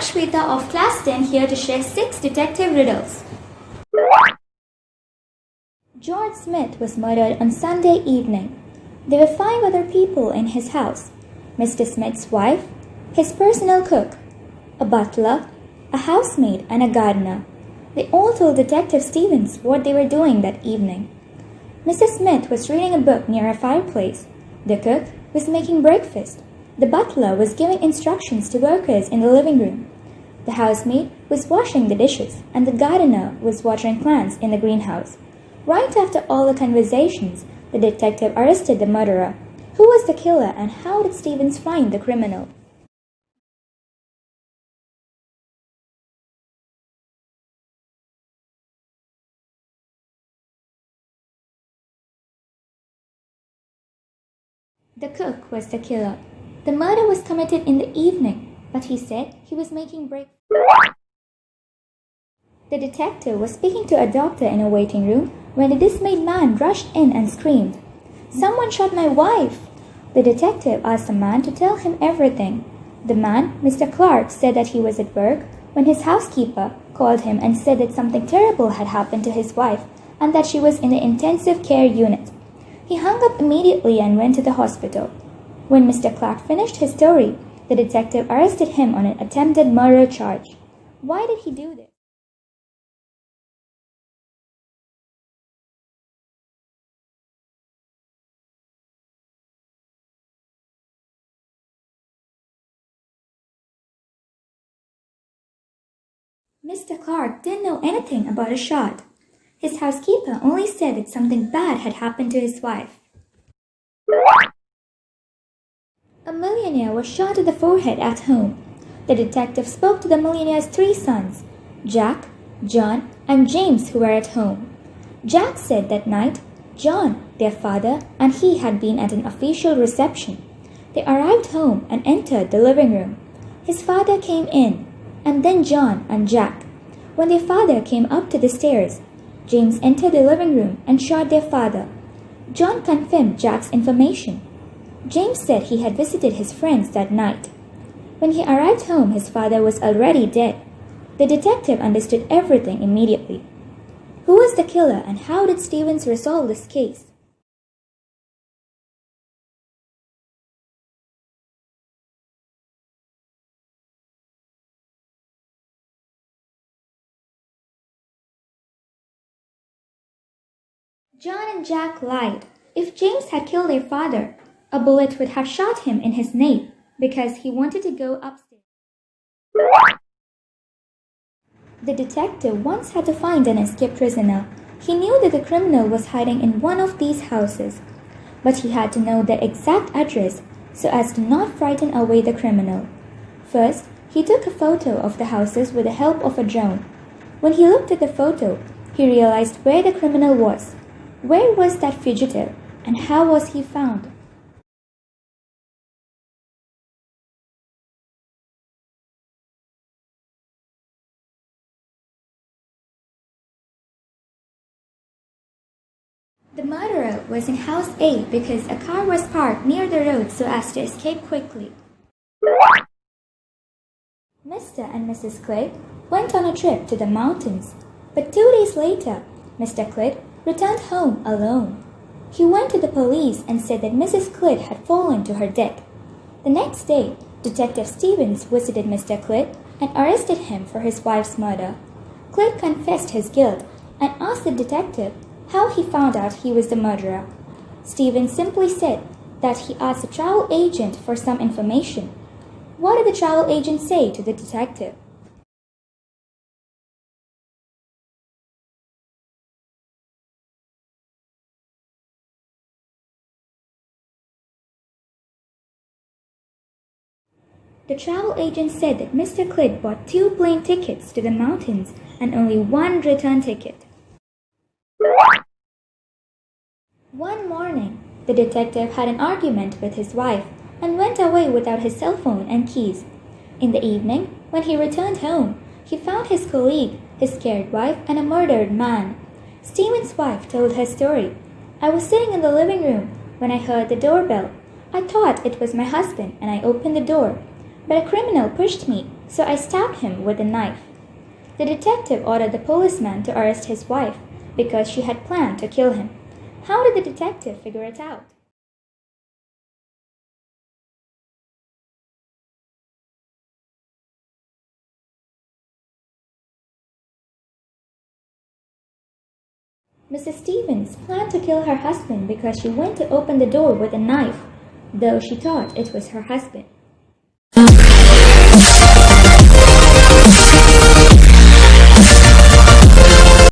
Shweta of Class 10 here to share 6 detective riddles. George Smith was murdered on Sunday evening. There were 5 other people in his house: Mr. Smith's wife, his personal cook, a butler, a housemaid, and a gardener. They all told Detective Stevens what they were doing that evening. Mrs. Smith was reading a book near a fireplace. The cook was making breakfast. The butler was giving instructions to workers in the living room. The housemaid was washing the dishes, and the gardener was watering plants in the greenhouse. Right after all the conversations, the detective arrested the murderer. Who was the killer, and how did Stevens find the criminal? The cook was the killer. The murder was committed in the evening, but he said he was making breakfast. The detective was speaking to a doctor in a waiting room when a dismayed man rushed in and screamed, "Someone shot my wife!" The detective asked the man to tell him everything. The man, Mr. Clark, said that he was at work when his housekeeper called him and said that something terrible had happened to his wife and that she was in the intensive care unit. He hung up immediately and went to the hospital. When Mr. Clark finished his story, the detective arrested him on an attempted murder charge. Why did he do this? Mr. Clark didn't know anything about a shot. His housekeeper only said that something bad had happened to his wife. A millionaire was shot in the forehead at home. The detective spoke to the millionaire's 3 sons, Jack, John, and James, who were at home. Jack said that night, John, their father, and he had been at an official reception. They arrived home and entered the living room. His father came in, and then John and Jack. When their father came up to the stairs, James entered the living room and shot their father. John confirmed Jack's information. James said he had visited his friends that night. When he arrived home, his father was already dead. The detective understood everything immediately. Who was the killer, and how did Stevens resolve this case? John and Jack lied. If James had killed their father, a bullet would have shot him in his nape because he wanted to go upstairs. The detective once had to find an escaped prisoner. He knew that the criminal was hiding in one of these houses, but he had to know their exact address so as to not frighten away the criminal. First, he took a photo of the houses with the help of a drone. When he looked at the photo, he realized where the criminal was. Where was that fugitive, and how was he found? The murderer was in House A because a car was parked near the road so as to escape quickly. Mr. and Mrs. Clegg went on a trip to the mountains, but 2 days later, Mr. Clegg returned home alone. He went to the police and said that Mrs. Clegg had fallen to her death. The next day, Detective Stevens visited Mr. Clegg and arrested him for his wife's murder. Clegg confessed his guilt and asked the detective how he found out he was the murderer. Stevens simply said that he asked the travel agent for some information. What did the travel agent say to the detective? The travel agent said that Mr. Clegg bought 2 plane tickets to the mountains and only 1 return ticket. One morning, the detective had an argument with his wife and went away without his cell phone and keys. In the evening, when he returned home, he found his colleague, his scared wife, and a murdered man. Stevens' wife told her story. "I was sitting in the living room when I heard the doorbell. I thought it was my husband and I opened the door. But a criminal pushed me, so I stabbed him with a knife." The detective ordered the policeman to arrest his wife because she had planned to kill him. How did the detective figure it out? Mrs. Stevens planned to kill her husband because she went to open the door with a knife, though she thought it was her husband.